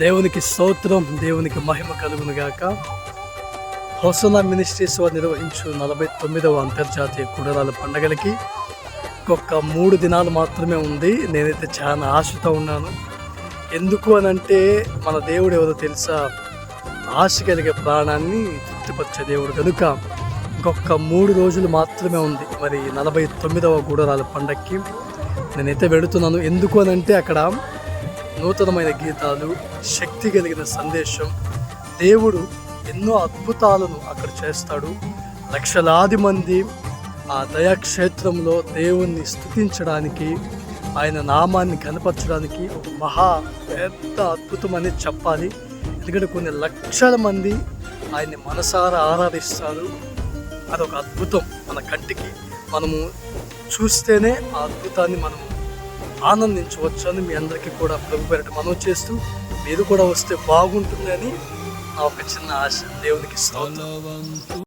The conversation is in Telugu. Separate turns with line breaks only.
దేవునికి స్తోత్రం, దేవునికి మహిమ కలుగును గాక. హోసన్నా మినిస్ట్రీస్ వారు నిర్వహించు 49వ అంతర్జాతీయ కుడరాల పండగలకి ఇంకొక 3 దినాలు మాత్రమే ఉంది. నేనైతే చాలా ఆశతో ఉన్నాను. ఎందుకు అనంటే మన దేవుడు ఎవరో తెలుసా? ఆశ కలిగే ప్రాణాన్ని తృప్తిపరిచే దేవుడు కనుక ఇంకొక 3 రోజులు మాత్రమే ఉంది. మరి 49వ గుడరాల పండగకి నేనైతే వెళుతున్నాను. ఎందుకు అనంటే అక్కడ నూతనమైన గీతాలు, శక్తి కలిగిన సందేశం, దేవుడు ఎన్నో అద్భుతాలను అక్కడ చేస్తాడు. లక్షలాది మంది ఆ దయాక్షేత్రంలో దేవుణ్ణి స్తుతించడానికి, ఆయన నామాన్ని కనపరచడానికి ఒక మహా పెద్ద అద్భుతం అనేది చెప్పాలి. ఎందుకంటే కొన్ని లక్షల మంది ఆయన్ని మనసారా ఆరాధిస్తారు. అదొక అద్భుతం. మన కంటికి మనము చూస్తేనే ఆ అద్భుతాన్ని మనము ఆనందించవచ్చు అని మీ అందరికీ కూడా ప్రభు పేరిట మనవి చేస్తూ, మీరు కూడా వస్తే బాగుంటుందని నా ఒక చిన్న ఆశ. దేవునికి స్తోత్రం.